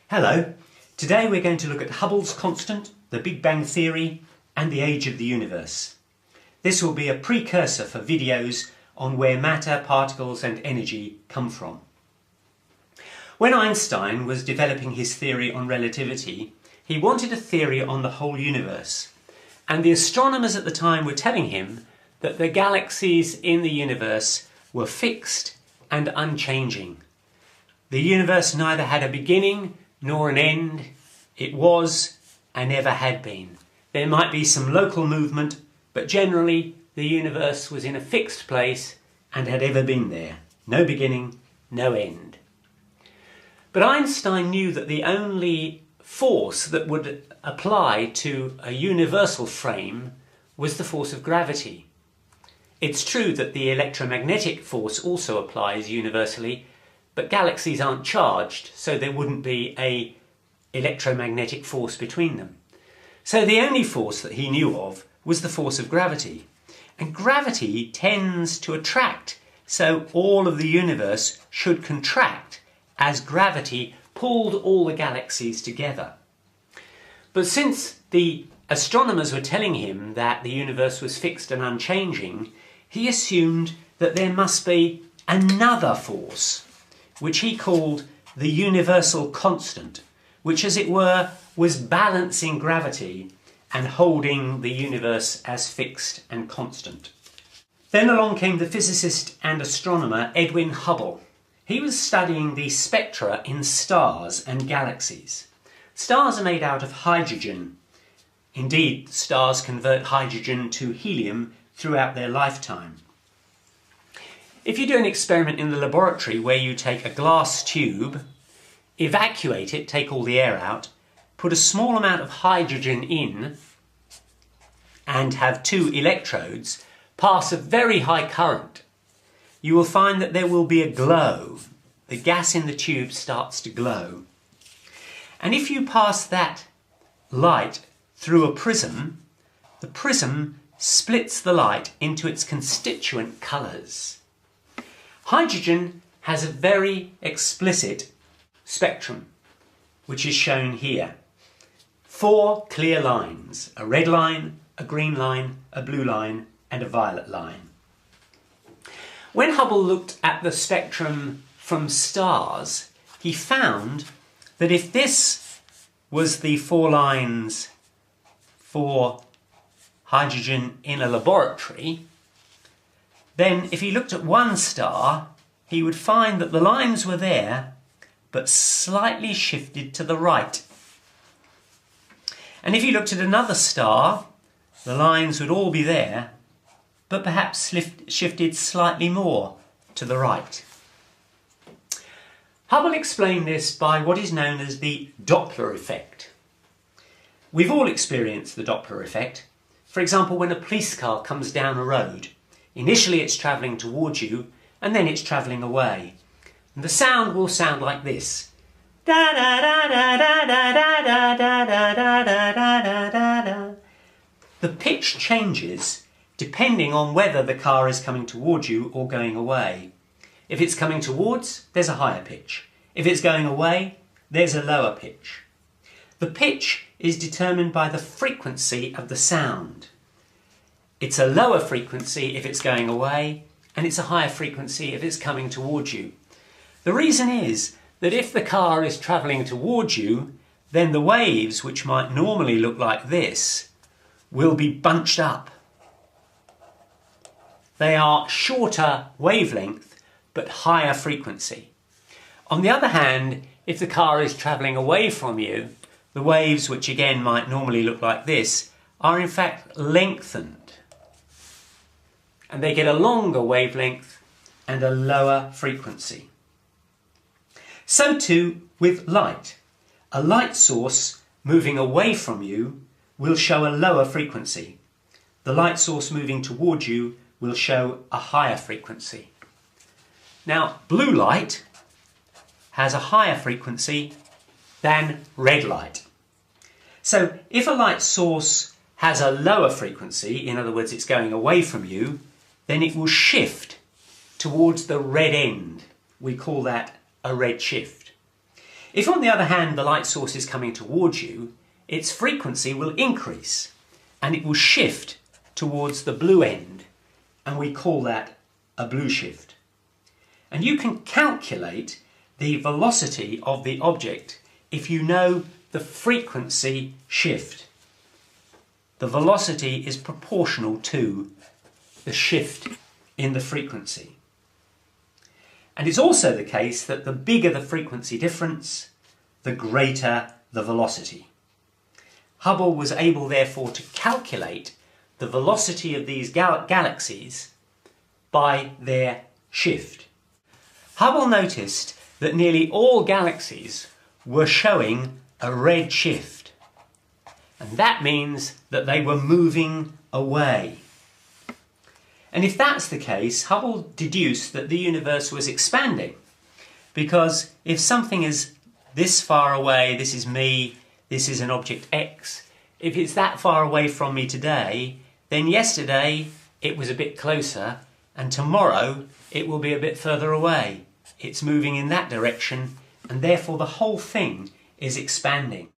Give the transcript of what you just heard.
Hello, today we're going to look at Hubble's constant, the Big Bang Theory and the age of the universe. This will be a precursor for videos on where matter, particles and energy come from. When Einstein was developing his theory on relativity, he wanted a theory on the whole universe, and the astronomers at the time were telling him that the galaxies in the universe were fixed and unchanging. The universe neither had a beginning nor an end. It was and never had been. There might be some local movement, but generally the universe was in a fixed place and had ever been there. No beginning, no end. But Einstein knew that the only force that would apply to a universal frame was the force of gravity. It's true that the electromagnetic force also applies universally, but galaxies aren't charged, so there wouldn't be an electromagnetic force between them. So the only force that he knew of was the force of gravity. And gravity tends to attract, so all of the universe should contract as gravity pulled all the galaxies together. But since the astronomers were telling him that the universe was fixed and unchanging, he assumed that there must be another force, which he called the universal constant, which, as it were, was balancing gravity and holding the universe as fixed and constant. Then along came the physicist and astronomer Edwin Hubble. He was studying the spectra in stars and galaxies. Stars are made out of hydrogen. Indeed, stars convert hydrogen to helium throughout their lifetime. If you do an experiment in the laboratory where you take a glass tube, evacuate it, take all the air out, put a small amount of hydrogen in and have two electrodes, pass a very high current, you will find that there will be a glow. The gas in the tube starts to glow. And if you pass that light through a prism, the prism splits the light into its constituent colours. Hydrogen has a very explicit spectrum, which is shown here. 4 clear lines: a red line, a green line, a blue line, and a violet line. When Hubble looked at the spectrum from stars, he found that if this was the 4 lines for hydrogen in a laboratory, then if he looked at one star, he would find that the lines were there, but slightly shifted to the right. And if he looked at another star, the lines would all be there, but perhaps shifted slightly more to the right. Hubble explained this by what is known as the Doppler effect. We've all experienced the Doppler effect. For example, when a police car comes down a road, initially it's travelling towards you and then it's travelling away. And the sound will sound like this. Da da da da da da da da da da da da da. The pitch changes depending on whether the car is coming towards you or going away. If it's coming towards, there's a higher pitch. If it's going away, there's a lower pitch. The pitch is determined by the frequency of the sound. It's a lower frequency if it's going away, and it's a higher frequency if it's coming towards you. The reason is that if the car is travelling towards you, then the waves, which might normally look like this, will be bunched up. They are shorter wavelength, but higher frequency. On the other hand, if the car is travelling away from you, the waves, which again might normally look like this, are in fact lengthened. And they get a longer wavelength and a lower frequency. So too with light. A light source moving away from you will show a lower frequency. The light source moving towards you will show a higher frequency. Now, blue light has a higher frequency than red light. So if a light source has a lower frequency, in other words it's going away from you, then it will shift towards the red end. We call that a red shift. If on the other hand the light source is coming towards you, its frequency will increase and it will shift towards the blue end, and we call that a blue shift. And you can calculate the velocity of the object if you know the frequency shift. The velocity is proportional to the shift in the frequency. And it's also the case that the bigger the frequency difference, the greater the velocity. Hubble was able therefore to calculate the velocity of these galaxies by their shift. Hubble noticed that nearly all galaxies were showing a red shift, and that means that they were moving away. And if that's the case, Hubble deduced that the universe was expanding, because if something is this far away, this is me, this is an object X, if it's that far away from me today, then yesterday it was a bit closer, and tomorrow it will be a bit further away. It's moving in that direction, and therefore the whole thing is expanding.